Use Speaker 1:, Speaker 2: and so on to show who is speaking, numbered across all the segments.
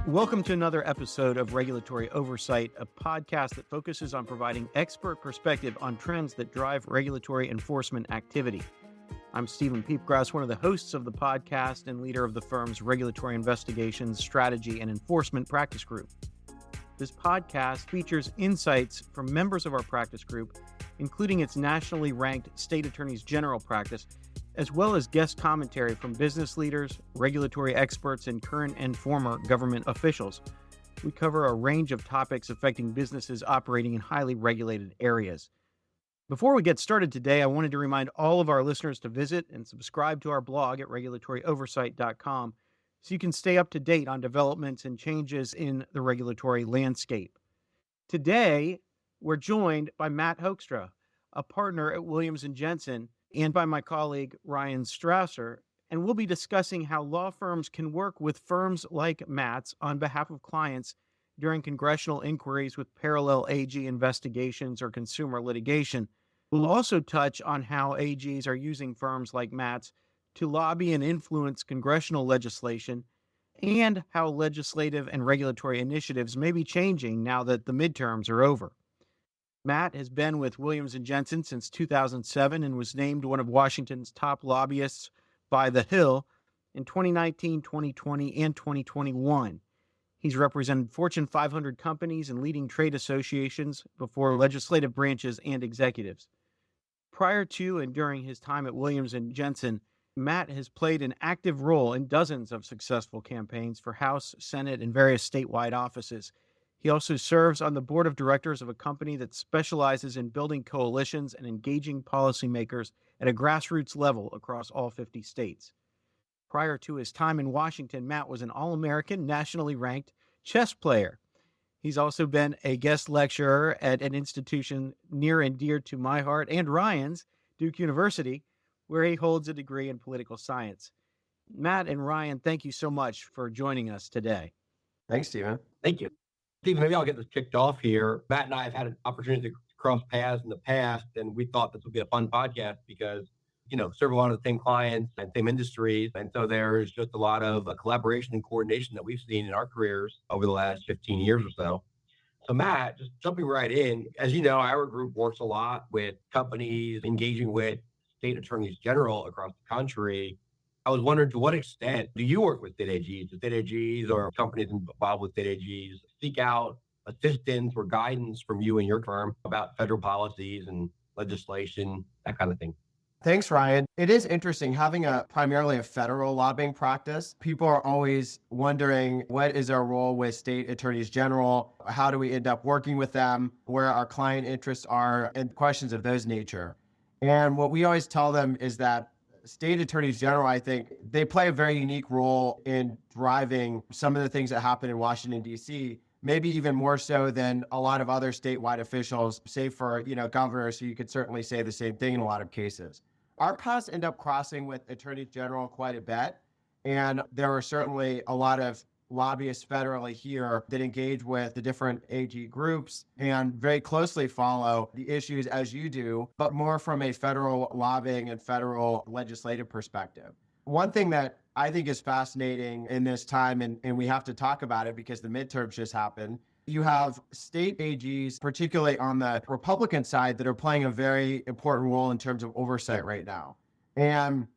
Speaker 1: Welcome to another episode of Regulatory Oversight, a podcast that focuses on providing expert perspective on trends that drive regulatory enforcement activity. I'm Stephen Peepgrass, one of the hosts of the podcast and leader of the firm's Regulatory Investigations, Strategy, and Enforcement Practice Group. This podcast features insights from members of our practice group, including its nationally ranked State Attorneys General practice, as well as guest commentary from business leaders, regulatory experts, and current and former government officials. We cover a range of topics affecting businesses operating in highly regulated areas. Before we get started today, I wanted to remind all of our listeners to visit and subscribe to our blog at regulatoryoversight.com so you can stay up to date on developments and changes in the regulatory landscape. Today, we're joined by Matt Hoekstra, a partner at Williams & Jensen, and by my colleague, Ryan Strasser, and we'll be discussing how law firms can work with firms like Matt's on behalf of clients during congressional inquiries with parallel AG investigations or consumer litigation. We'll also touch on how AGs are using firms like Matt's to lobby and influence congressional legislation, and how legislative and regulatory initiatives may be changing now that the midterms are over. Matt has been with Williams & Jensen since 2007 and was named one of Washington's top lobbyists by The Hill in 2019, 2020, and 2021. He's represented Fortune 500 companies and leading trade associations before legislative branches and executives. Prior to and during his time at Williams & Jensen, Matt has played an active role in dozens of successful campaigns for House, Senate, and various statewide offices. He also serves on the board of directors of a company that specializes in building coalitions and engaging policymakers at a grassroots level across all 50 states. Prior to his time in Washington, Matt was an All-American, nationally ranked chess player. He's also been a guest lecturer at an institution near and dear to my heart and Ryan's, Duke University, where he holds a degree in political science. Matt and Ryan, thank you so much for joining us today.
Speaker 2: Thanks, Stephen.
Speaker 3: Thank you. Steve, maybe I'll get this kicked off here. Matt and I have had an opportunity to cross paths in the past, and we thought this would be a fun podcast because, serve a lot of the same clients and same industries. And so there's just a lot of collaboration and coordination that we've seen in our careers over the last 15 years or so. So Matt, just jumping right in, as you know, our group works a lot with companies engaging with state attorneys general across the country. I was wondering, to what extent do you work with state AGs? Do state AGs or companies involved with state AGs seek out assistance or guidance from you and your firm about federal policies and legislation, that kind of thing?
Speaker 2: Thanks, Ryan. It is interesting having primarily a federal lobbying practice. People are always wondering, what is our role with state attorneys general? How do we end up working with them? Where our client interests are, and questions of those nature. And what we always tell them is that state attorneys general, I think, they play a very unique role in driving some of the things that happen in Washington, D.C., maybe even more so than a lot of other statewide officials, say for, governors, who you could certainly say the same thing in a lot of cases. Our paths end up crossing with attorneys general quite a bit. And there are certainly a lot of lobbyists federally here that engage with the different AG groups and very closely follow the issues as you do, but more from a federal lobbying and federal legislative perspective. One thing that I think is fascinating in this time, and we have to talk about it because the midterms just happened, you have state AGs, particularly on the Republican side, that are playing a very important role in terms of oversight right now. And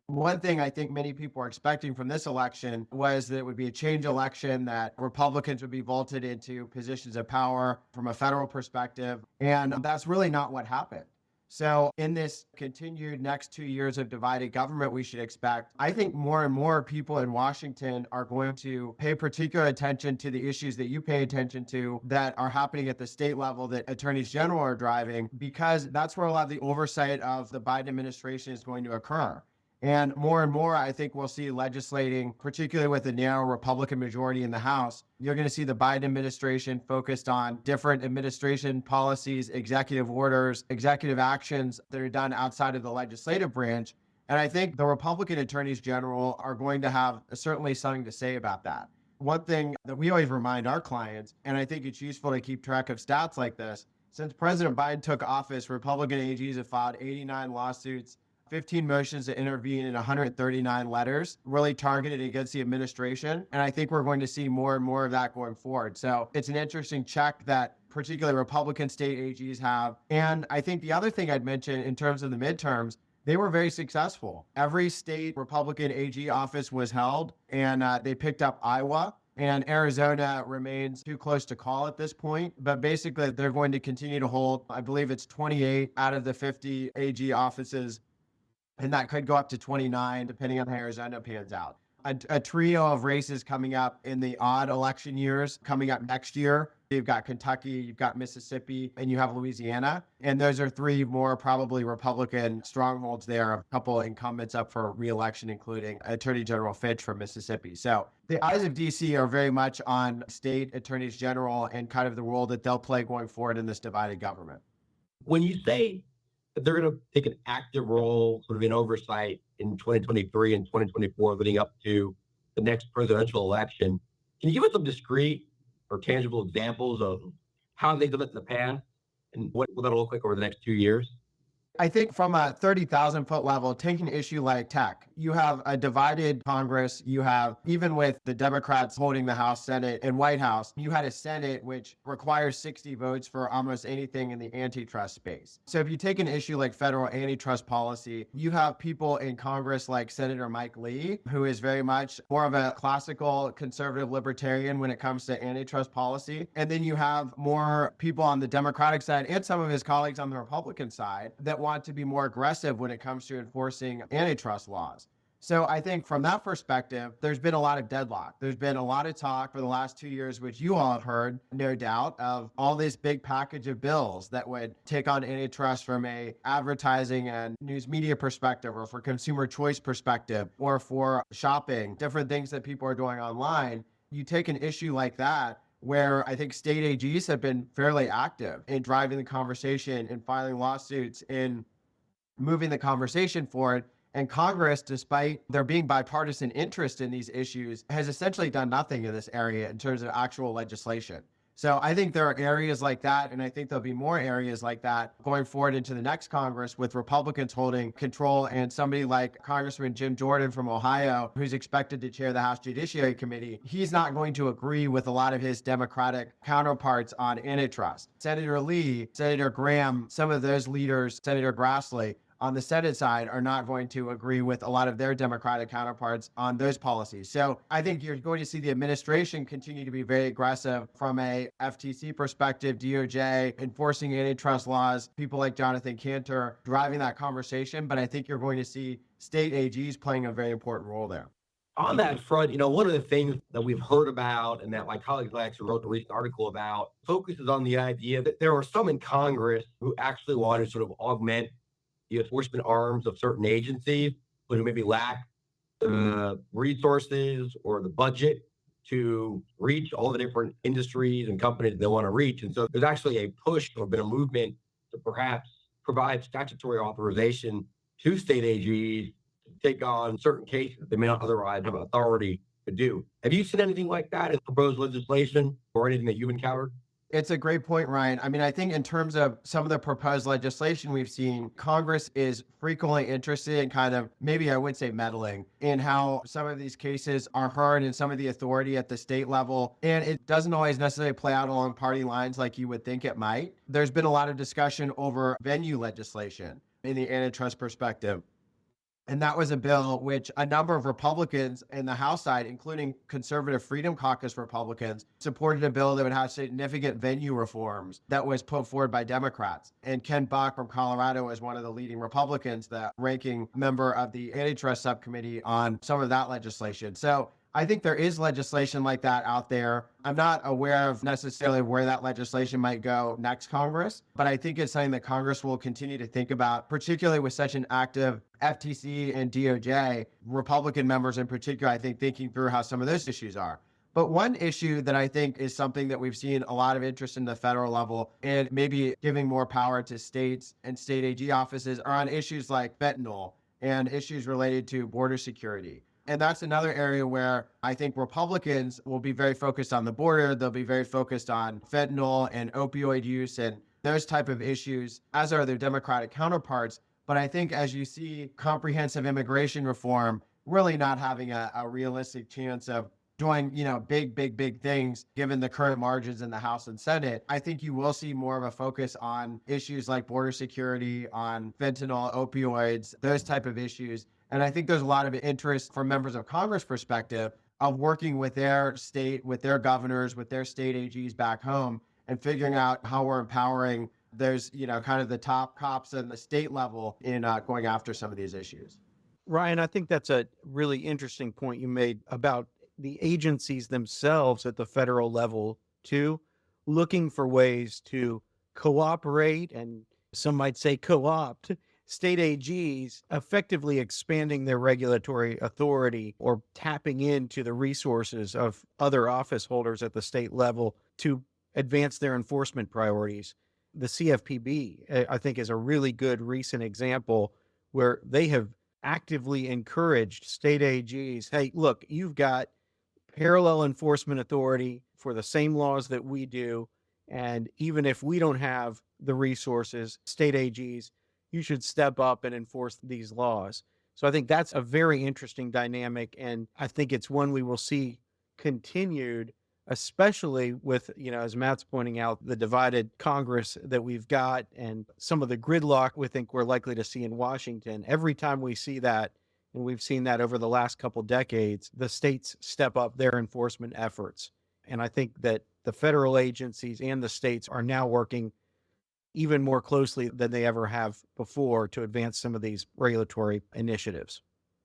Speaker 2: one thing I think many people are expecting from this election was that it would be a change election, that Republicans would be vaulted into positions of power from a federal perspective. And that's really not what happened. So in this continued next 2 years of divided government, we should expect, I think, more and more people in Washington are going to pay particular attention to the issues that you pay attention to that are happening at the state level that attorneys general are driving, because that's where a lot of the oversight of the Biden administration is going to occur. And more, I think we'll see legislating, particularly with the narrow Republican majority in the House. You're going to see the Biden administration focused on different administration policies, executive orders, executive actions that are done outside of the legislative branch. And I think the Republican attorneys general are going to have certainly something to say about that. One thing that we always remind our clients, and I think it's useful to keep track of stats like this, since President Biden took office, Republican AGs have filed 89 lawsuits 15 motions to intervene in 139 letters, really targeted against the administration. And I think we're going to see more and more of that going forward. So it's an interesting check that particularly Republican state AGs have. And I think the other thing I'd mention in terms of the midterms, they were very successful. Every state Republican AG office was held, and they picked up Iowa. And Arizona remains too close to call at this point. But basically, they're going to continue to hold, I believe it's 28 out of the 50 AG offices. And that could go up to 29, depending on how Arizona pans out. A trio of races coming up in the odd election years coming up next year. You've got Kentucky, you've got Mississippi, and you have Louisiana. And those are three more probably Republican strongholds there. A couple incumbents up for re-election, including Attorney General Fitch from Mississippi. So the eyes of DC are very much on state attorneys general and kind of the role that they'll play going forward in this divided government.
Speaker 3: When you say that they're going to take an active role sort of in oversight in 2023 and 2024 leading up to the next presidential election, can you give us some discrete or tangible examples of how they've done it in the past and what will that look like over the next 2 years?
Speaker 2: I think from a 30,000 foot level, take an issue like tech. You have a divided Congress. You have, even with the Democrats holding the House, Senate, and White House, you had a Senate which requires 60 votes for almost anything in the antitrust space. So if you take an issue like federal antitrust policy, you have people in Congress like Senator Mike Lee, who is very much more of a classical conservative libertarian when it comes to antitrust policy. And then you have more people on the Democratic side and some of his colleagues on the Republican side that want to be more aggressive when it comes to enforcing antitrust laws. So I think from that perspective, there's been a lot of deadlock. There's been a lot of talk for the last 2 years, which you all have heard, no doubt, of all this big package of bills that would take on antitrust from a advertising and news media perspective, or for consumer choice perspective, or for shopping, different things that people are doing online. You take an issue like that, where I think state AGs have been fairly active in driving the conversation and filing lawsuits and moving the conversation forward. And Congress, despite there being bipartisan interest in these issues, has essentially done nothing in this area in terms of actual legislation. So I think there are areas like that, and I think there'll be more areas like that going forward into the next Congress with Republicans holding control, and somebody like Congressman Jim Jordan from Ohio, who's expected to chair the House Judiciary Committee. He's not going to agree with a lot of his Democratic counterparts on antitrust. Senator Lee, Senator Graham, some of those leaders, Senator Grassley, on the Senate side are not going to agree with a lot of their Democratic counterparts on those policies. So I think you're going to see the administration continue to be very aggressive from a FTC perspective, DOJ, enforcing antitrust laws, people like Jonathan Cantor driving that conversation. But I think you're going to see state AGs playing a very important role there.
Speaker 3: On that front, one of the things that we've heard about and that my colleagues actually wrote a recent article about focuses on the idea that there are some in Congress who actually want to sort of augment the enforcement arms of certain agencies, but who maybe lack the resources or the budget to reach all the different industries and companies they want to reach. And so there's actually a push or been a movement to perhaps provide statutory authorization to state AGs to take on certain cases that they may not otherwise have authority to do. Have you seen anything like that in proposed legislation or anything that you've encountered?
Speaker 2: It's a great point, Ryan. I mean, I think in terms of some of the proposed legislation we've seen, Congress is frequently interested in kind of, maybe I would say meddling in how some of these cases are heard and some of the authority at the state level. And it doesn't always necessarily play out along party lines like you would think it might. There's been a lot of discussion over venue legislation in the antitrust perspective. And that was a bill which a number of Republicans in the House side, including Conservative Freedom Caucus Republicans, supported a bill that would have significant venue reforms that was put forward by Democrats. And Ken Buck from Colorado is one of the leading Republicans, the ranking member of the antitrust subcommittee on some of that legislation. So I think there is legislation like that out there. I'm not aware of necessarily where that legislation might go next Congress, but I think it's something that Congress will continue to think about, particularly with such an active FTC and DOJ, Republican members in particular, I think thinking through how some of those issues are. But one issue that I think is something that we've seen a lot of interest in the federal level and maybe giving more power to states and state AG offices are on issues like fentanyl and issues related to border security. And that's another area where I think Republicans will be very focused on the border. They'll be very focused on fentanyl and opioid use and those type of issues, as are their Democratic counterparts. But I think as you see comprehensive immigration reform really not having a realistic chance of doing, big things given the current margins in the House and Senate, I think you will see more of a focus on issues like border security, on fentanyl, opioids, those type of issues. And I think there's a lot of interest from members of Congress perspective of working with their state, with their governors, with their state AGs back home and figuring out how we're empowering those, kind of the top cops in the state level in going after some of these issues.
Speaker 1: Ryan, I think that's a really interesting point you made about the agencies themselves at the federal level, too, looking for ways to cooperate and some might say co-opt state AGs, effectively expanding their regulatory authority or tapping into the resources of other office holders at the state level to advance their enforcement priorities. The CFPB, I think, is a really good recent example where they have actively encouraged state AGs, hey, look, you've got parallel enforcement authority for the same laws that we do. And even if we don't have the resources, state AGs, you should step up and enforce these laws. So I think that's a very interesting dynamic. And I think it's one we will see continued, especially with, as Matt's pointing out, the divided Congress that we've got and some of the gridlock we think we're likely to see in Washington. Every time we see that, and we've seen that over the last couple decades, the states step up their enforcement efforts. And I think that the federal agencies and the states are now working even more closely than they ever have before to advance some of these regulatory initiatives.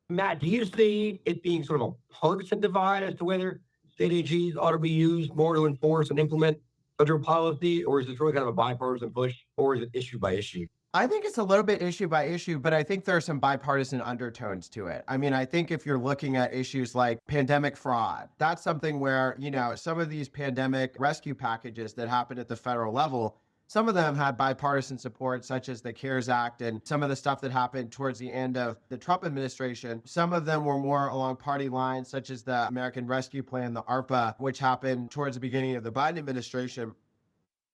Speaker 3: Matt, do you see it being sort of a partisan divide as to whether state AGs ought to be used more to enforce and implement federal policy, or is this really kind of a bipartisan push, or is it issue by issue?
Speaker 2: I think it's a little bit issue by issue, but I think there are some bipartisan undertones to it. I mean, I think if you're looking at issues like pandemic fraud, that's something where, some of these pandemic rescue packages that happened at the federal level, some of them had bipartisan support, such as the CARES Act and some of the stuff that happened towards the end of the Trump administration. Some of them were more along party lines, such as the American Rescue Plan, the ARPA, which happened towards the beginning of the Biden administration.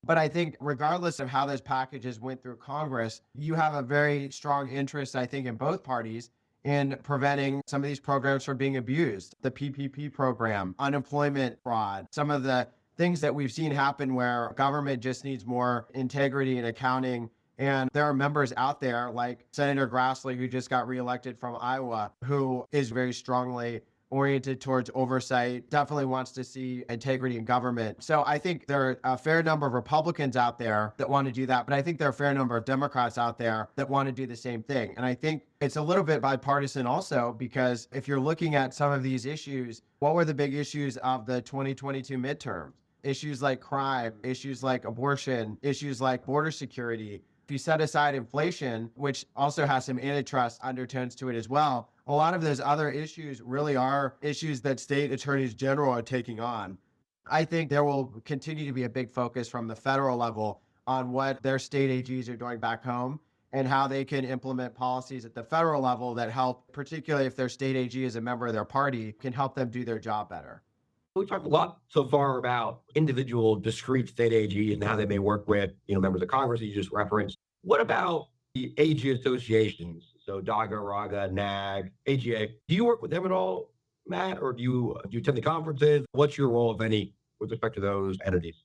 Speaker 2: But I think regardless of how those packages went through Congress, you have a very strong interest, I think, in both parties in preventing some of these programs from being abused. The PPP program, unemployment fraud, some of the things that we've seen happen where government just needs more integrity and accounting. And there are members out there like Senator Grassley, who just got reelected from Iowa, who is very strongly oriented towards oversight, definitely wants to see integrity in government. So I think there are a fair number of Republicans out there that want to do that, but I think there are a fair number of Democrats out there that want to do the same thing. And I think it's a little bit bipartisan also, because if you're looking at some of these issues, what were the big issues of the 2022 midterms? Issues like crime, issues like abortion, issues like border security. If you set aside inflation, which also has some antitrust undertones to it as well, a lot of those other issues really are issues that state attorneys general are taking on. I think there will continue to be a big focus from the federal level on what their state AGs are doing back home and how they can implement policies at the federal level that help, particularly if their state AG is a member of their party, can help them do their job better.
Speaker 3: We talked a lot so far about individual discrete state AGs and how they may work with, members of Congress that you just referenced. What about the AG associations? So DAGA, RAGA, NAG, AGA. Do you work with them at all, Matt, or do you attend the conferences? What's your role, if any, with respect to those entities?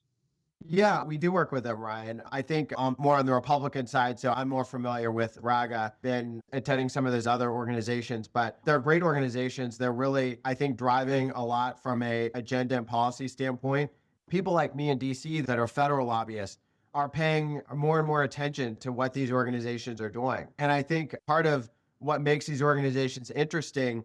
Speaker 2: Yeah, we do work with them, Ryan. I think more on the Republican side, so I'm more familiar with RAGA than attending some of those other organizations, but they're great organizations. They're really, I think, driving a lot from a agenda and policy standpoint. People like me in DC that are federal lobbyists are paying more and more attention to what these organizations are doing. And I think part of what makes these organizations interesting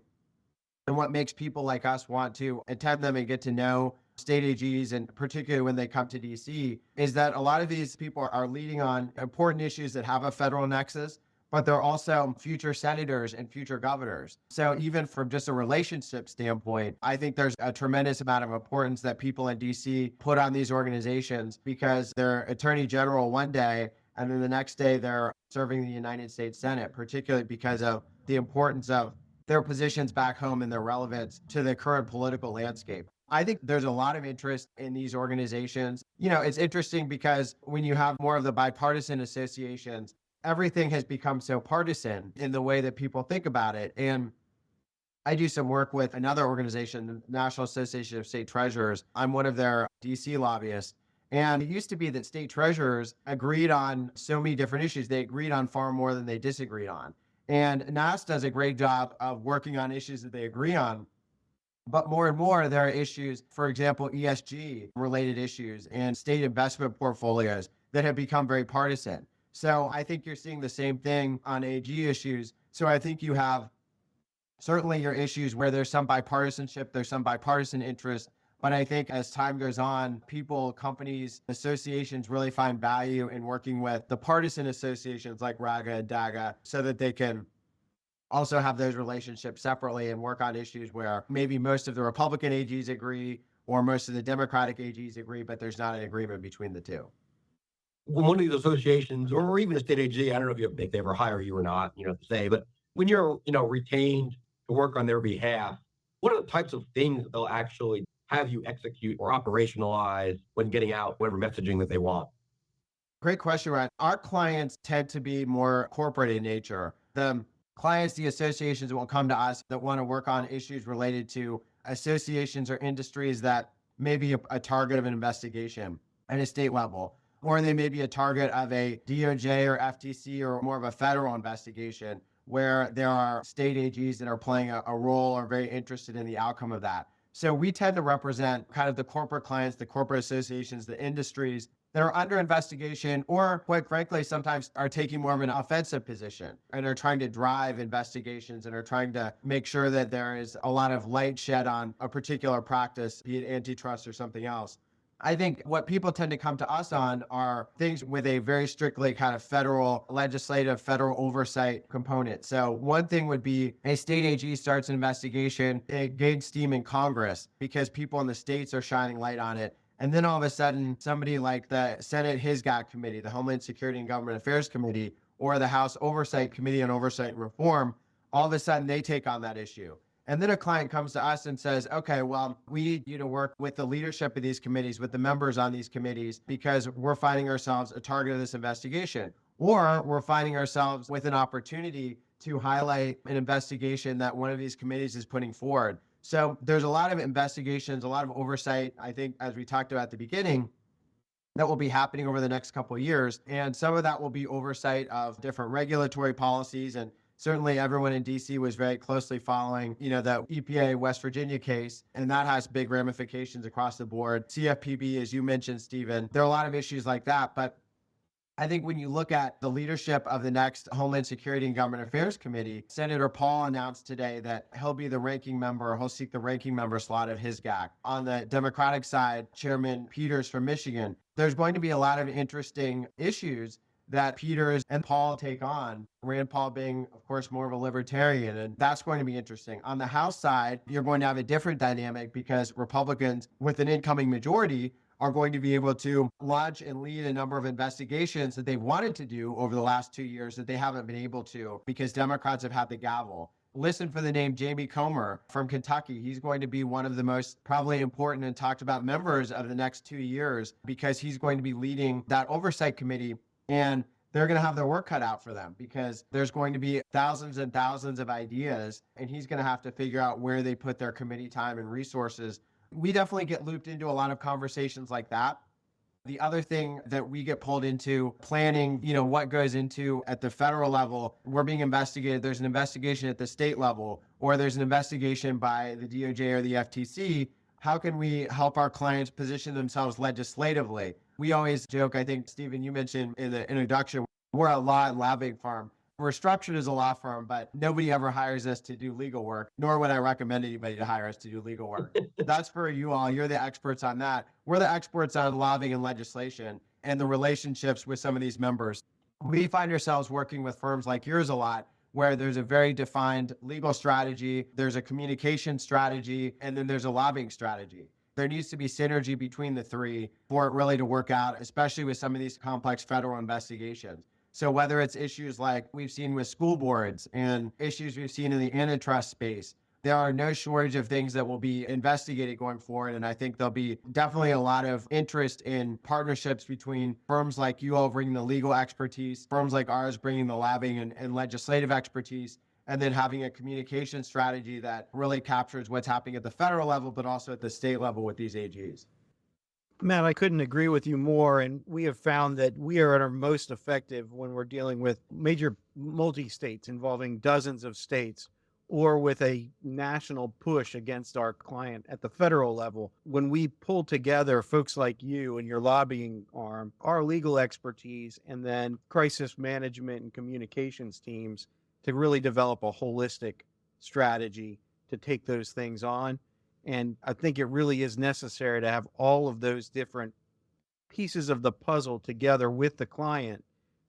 Speaker 2: and what makes people like us want to attend them and get to know state AGs, and particularly when they come to DC, is that a lot of these people are leading on important issues that have a federal nexus, but they're also future senators and future governors. So even from just a relationship standpoint, I think there's a tremendous amount of importance that people in DC put on these organizations, because they're attorney general one day and then the next day they're serving the United States Senate, particularly because of the importance of their positions back home and their relevance to the current political landscape. I think there's a lot of interest in these organizations. It's interesting because when you have more of the bipartisan associations, everything has become so partisan in the way that people think about it. And I do some work with another organization, the National Association of State Treasurers. I'm one of their DC lobbyists. And it used to be that state treasurers agreed on so many different issues. They agreed on far more than they disagreed on. And NAS does a great job of working on issues that they agree on. But more and more, there are issues, for example, ESG related issues and state investment portfolios that have become very partisan. So I think you're seeing the same thing on AG issues. So I think you have certainly your issues where there's some bipartisanship, there's some bipartisan interest. But I think as time goes on, people, companies, associations really find value in working with the partisan associations like RAGA and DAGA so that they can also have those relationships separately and work on issues where maybe most of the Republican AGs agree or most of the Democratic AGs agree, but there's not an agreement between the two.
Speaker 3: When one of these associations or even a state AG, I don't know if they ever hire you or not, to say, but when you're, retained to work on their behalf, what are the types of things that they'll actually have you execute or operationalize when getting out whatever messaging that they want?
Speaker 2: Great question, Ryan. Our clients tend to be more corporate in nature. The clients, the associations will come to us that want to work on issues related to associations or industries that may be a target of an investigation at a state level, or they may be a target of a DOJ or FTC or more of a federal investigation where there are state AGs that are playing a role or very interested in the outcome of that. So we tend to represent kind of the corporate clients, the corporate associations, the industries that are under investigation, or quite frankly, sometimes are taking more of an offensive position and are trying to drive investigations and are trying to make sure that there is a lot of light shed on a particular practice, be it antitrust or something else. I think what people tend to come to us on are things with a very strictly kind of federal legislative, federal oversight component. So one thing would be a state AG starts an investigation, it gains steam in Congress because people in the states are shining light on it. And then all of a sudden, somebody like the Senate HISGAC Committee, the Homeland Security and Government Affairs Committee, or the House Oversight Committee on Oversight and Reform, all of a sudden they take on that issue. And then a client comes to us and says, okay, well, we need you to work with the leadership of these committees, with the members on these committees, because we're finding ourselves a target of this investigation. Or we're finding ourselves with an opportunity to highlight an investigation that one of these committees is putting forward. So there's a lot of investigations, a lot of oversight, I think, as we talked about at the beginning, that will be happening over the next couple of years. And some of that will be oversight of different regulatory policies. And certainly everyone in DC was very closely following, the EPA West Virginia case, and that has big ramifications across the board. CFPB, as you mentioned, Stephen, there are a lot of issues like that. But I think when you look at the leadership of the next Homeland Security and Government Affairs Committee, Senator Paul announced today that he'll be the ranking member, he'll seek the ranking member slot of HISGAC. On the Democratic side, Chairman Peters from Michigan, there's going to be a lot of interesting issues that Peters and Paul take on, Rand Paul being, of course, more of a libertarian, and that's going to be interesting. On the House side, you're going to have a different dynamic because Republicans with an incoming majority are going to be able to launch and lead a number of investigations that they've wanted to do over the last 2 years that they haven't been able to because Democrats have had the gavel. Listen for the name Jamie Comer from Kentucky. He's going to be one of the most probably important and talked about members of the next 2 years because he's going to be leading that oversight committee. And they're going to have their work cut out for them because there's going to be thousands and thousands of ideas, and he's going to have to figure out where they put their committee time and resources. We definitely get looped into a lot of conversations like that. The other thing that we get pulled into planning, what goes into at the federal level, we're being investigated. There's an investigation at the state level, or there's an investigation by the DOJ or the FTC. How can we help our clients position themselves legislatively? We always joke, I think, Stephen, you mentioned in the introduction, we're a law and lobbying firm. We're structured as a law firm, but nobody ever hires us to do legal work, nor would I recommend anybody to hire us to do legal work. That's for you all. You're the experts on that. We're the experts on lobbying and legislation and the relationships with some of these members. We find ourselves working with firms like yours a lot, where there's a very defined legal strategy, there's a communication strategy, and then there's a lobbying strategy. There needs to be synergy between the three for it really to work out, especially with some of these complex federal investigations. So whether it's issues like we've seen with school boards and issues we've seen in the antitrust space, there are no shortage of things that will be investigated going forward. And I think there'll be definitely a lot of interest in partnerships between firms like you all bringing the legal expertise, firms like ours bringing the lobbying and legislative expertise, and then having a communication strategy that really captures what's happening at the federal level, but also at the state level with these AGs.
Speaker 1: Matt, I couldn't agree with you more. And we have found that we are at our most effective when we're dealing with major multi-states involving dozens of states, or with a national push against our client at the federal level. When we pull together folks like you and your lobbying arm, our legal expertise, and then crisis management and communications teams to really develop a holistic strategy to take those things on. And I think it really is necessary to have all of those different pieces of the puzzle together with the client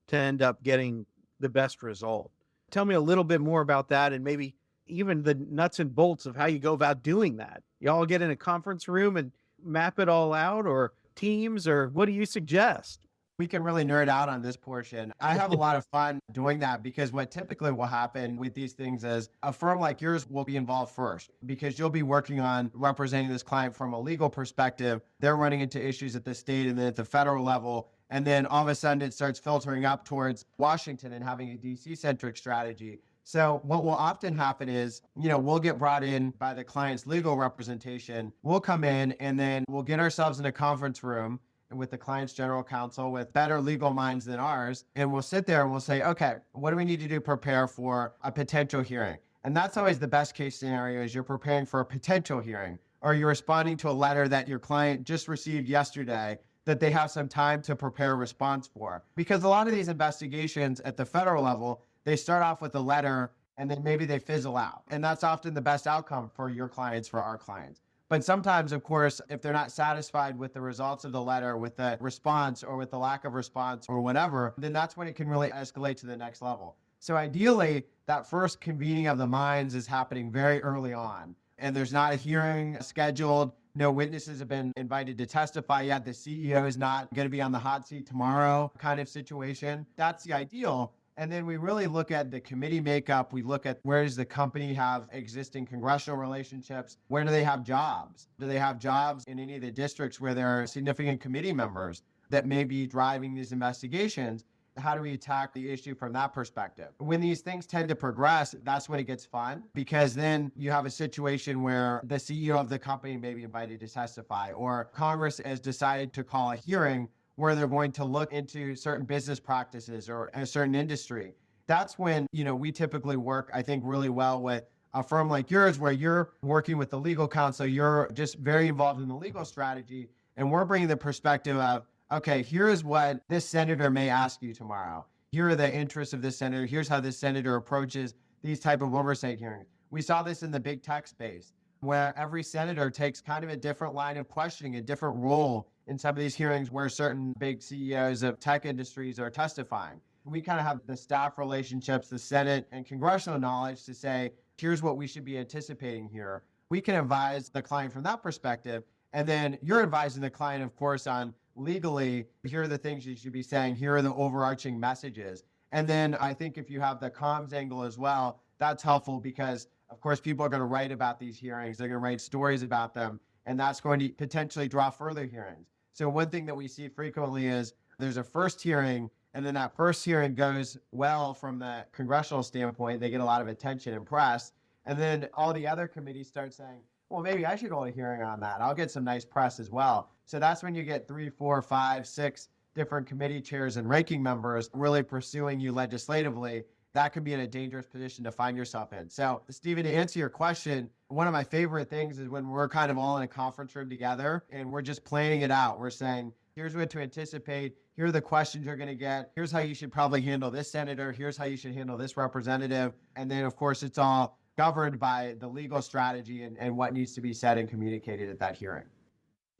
Speaker 1: to end up getting the best result. Tell me a little bit more about that, and maybe even the nuts and bolts of how you go about doing that. Y'all get in a conference room and map it all out, or teams, or what do you suggest?
Speaker 2: We can really nerd out on this portion. I have a lot of fun doing that because what typically will happen with these things is a firm like yours will be involved first because you'll be working on representing this client from a legal perspective. They're running into issues at the state and then at the federal level. And then all of a sudden it starts filtering up towards Washington and having a DC centric strategy. So what will often happen is, we'll get brought in by the client's legal representation. We'll come in and then we'll get ourselves in a conference room with the client's general counsel with better legal minds than ours. And we'll sit there and we'll say, okay, what do we need to do to prepare for a potential hearing? And that's always the best case scenario, is you're preparing for a potential hearing, or you're responding to a letter that your client just received yesterday that they have some time to prepare a response for. Because a lot of these investigations at the federal level, they start off with a letter and then maybe they fizzle out. And that's often the best outcome for your clients, for our clients. But sometimes, of course, if they're not satisfied with the results of the letter, with the response or with the lack of response or whatever, then that's when it can really escalate to the next level. So ideally, that first convening of the minds is happening very early on. And there's not a hearing scheduled. No witnesses have been invited to testify yet. The CEO is not going to be on the hot seat tomorrow kind of situation. That's the ideal. And then we really look at the committee makeup. We look at, where does the company have existing congressional relationships? Where do they have jobs? Do they have jobs in any of the districts where there are significant committee members that may be driving these investigations? How do we attack the issue from that perspective? When these things tend to progress, that's when it gets fun, because then you have a situation where the CEO of the company may be invited to testify, or Congress has decided to call a hearing where they're going to look into certain business practices or a certain industry. That's when, we typically work, I think, really well with a firm like yours, where you're working with the legal counsel, you're just very involved in the legal strategy, and we're bringing the perspective of, okay, here is what this senator may ask you tomorrow. Here are the interests of this senator. Here's how this senator approaches these type of oversight hearings. We saw this in the big tech space, where every senator takes kind of a different line of questioning, a different role in some of these hearings where certain big CEOs of tech industries are testifying. We kind of have the staff relationships, the Senate and congressional knowledge to say, here's what we should be anticipating here. We can advise the client from that perspective. And then you're advising the client, of course, on legally, here are the things you should be saying. Here are the overarching messages. And then I think if you have the comms angle as well, that's helpful because, of course, people are going to write about these hearings. They're going to write stories about them, and that's going to potentially draw further hearings. So one thing that we see frequently is there's a first hearing, and then that first hearing goes well from the congressional standpoint. They get a lot of attention and press. And then all the other committees start saying, well, maybe I should hold a hearing on that. I'll get some nice press as well. So that's when you get 3, 4, 5, 6 different committee chairs and ranking members really pursuing you legislatively. That could be in a dangerous position to find yourself in. So, Stephen, to answer your question, one of my favorite things is when we're kind of all in a conference room together and we're just planning it out. We're saying, here's what to anticipate. Here are the questions you're going to get. Here's how you should probably handle this senator. Here's how you should handle this representative. And then, of course, it's all governed by the legal strategy and what needs to be said and communicated at that hearing.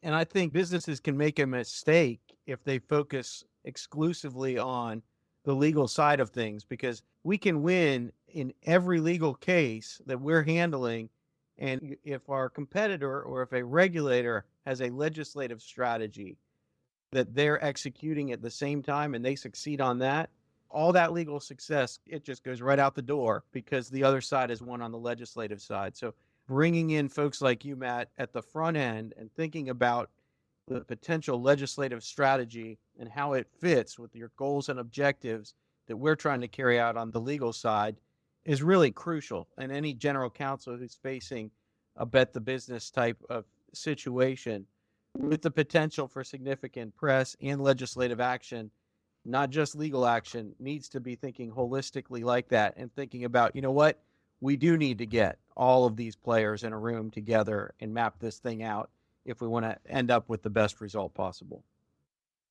Speaker 1: And I think businesses can make a mistake if they focus exclusively on the legal side of things, because we can win in every legal case that we're handling. And if our competitor or if a regulator has a legislative strategy that they're executing at the same time and they succeed on that, all that legal success, it just goes right out the door because the other side has won on the legislative side. So bringing in folks like you, Matt, at the front end and thinking about the potential legislative strategy and how it fits with your goals and objectives that we're trying to carry out on the legal side is really crucial. And any general counsel who's facing a bet the business type of situation with the potential for significant press and legislative action, not just legal action, needs to be thinking holistically like that and thinking about, you know what, we do need to get all of these players in a room together and map this thing out if we want to end up with the best result possible.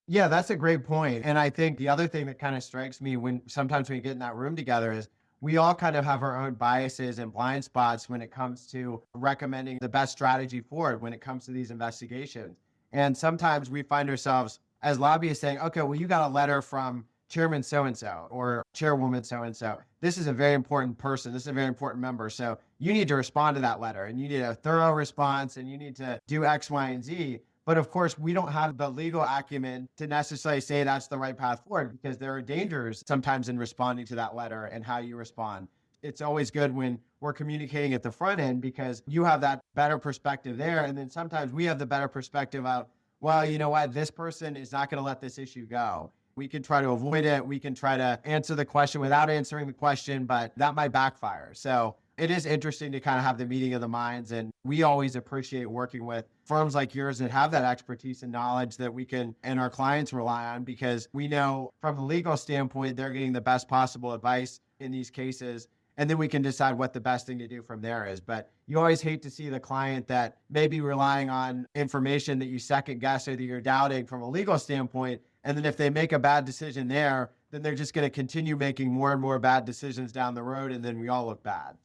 Speaker 2: Yeah, that's a great point. And I think the other thing that kind of strikes me when sometimes we get in that room together is we all kind of have our own biases and blind spots when it comes to recommending the best strategy forward when it comes to these investigations. And sometimes we find ourselves as lobbyists saying, okay, well, you got a letter from Chairman so-and-so or Chairwoman so-and-so. This is a very important person. This is a very important member. So you need to respond to that letter and you need a thorough response and you need to do X, Y, and Z. But of course, we don't have the legal acumen to necessarily say that's the right path forward because there are dangers sometimes in responding to that letter and how you respond. It's always good when we're communicating at the front end because you have that better perspective there. And then sometimes we have the better perspective of, well, you know what, this person is not going to let this issue go. We can try to avoid it. We can try to answer the question without answering the question, but that might backfire. So it is interesting to kind of have the meeting of the minds. And we always appreciate working with firms like yours that have that expertise and knowledge that we can and our clients rely on because we know from a legal standpoint, they're getting the best possible advice in these cases. And then we can decide what the best thing to do from there is. But you always hate to see the client that may be relying on information that you second guess or that you're doubting from a legal standpoint. And then if they make a bad decision there, then they're just going to continue making more and more bad decisions down the road. And then we all look bad.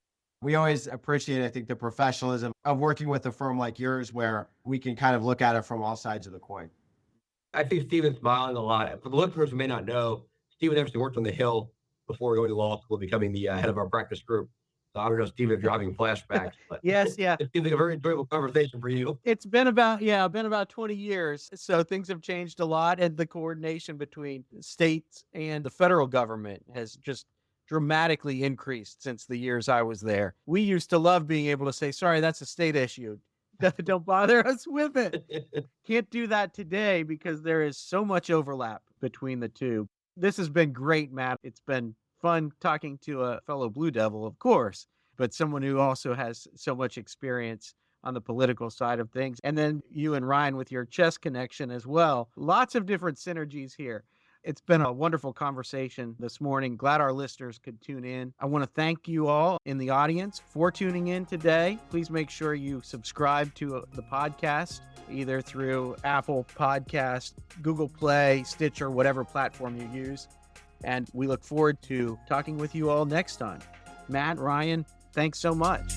Speaker 2: We always appreciate, I think, the professionalism of working with a firm like yours where we can kind of look at it from all sides of the coin.
Speaker 3: I see Stephen smiling a lot. For the listeners who may not know, Stephen actually worked on the Hill before going to law school, becoming the head of our practice group. So I don't know, Stephen, if you're having flashbacks. But
Speaker 1: Yes, yeah.
Speaker 3: it seems like a very enjoyable conversation for you.
Speaker 1: It's been about 20 years. So things have changed a lot. And the coordination between states and the federal government has just dramatically increased since the years I was there. We used to love being able to say, sorry, that's a state issue. Don't bother us with it. Can't do that today because there is so much overlap between the two. This has been great, Matt. It's been fun talking to a fellow Blue Devil, of course, but someone who also has so much experience on the political side of things. And then you and Ryan with your chess connection as well. Lots of different synergies here. It's been a wonderful conversation this morning. Glad our listeners could tune in. I want to thank you all in the audience for tuning in today. Please make sure you subscribe to the podcast, either through Apple Podcast, Google Play, Stitcher, whatever platform you use. And we look forward to talking with you all next time. Matt, Ryan, thanks so much.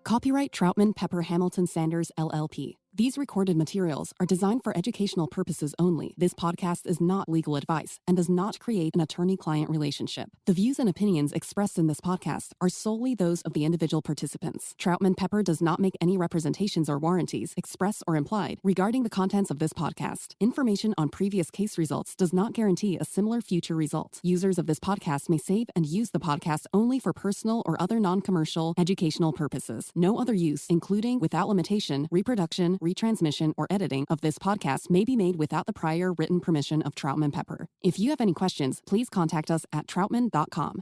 Speaker 4: Copyright Troutman Pepper Hamilton Sanders, LLP. These recorded materials are designed for educational purposes only. This podcast is not legal advice and does not create an attorney-client relationship. The views and opinions expressed in this podcast are solely those of the individual participants. Troutman Pepper does not make any representations or warranties, express or implied, regarding the contents of this podcast. Information on previous case results does not guarantee a similar future result. Users of this podcast may save and use the podcast only for personal or other non-commercial educational purposes. No other use, including, without limitation, reproduction, retransmission, or editing of this podcast may be made without the prior written permission of Troutman Pepper. If you have any questions, please contact us at troutman.com.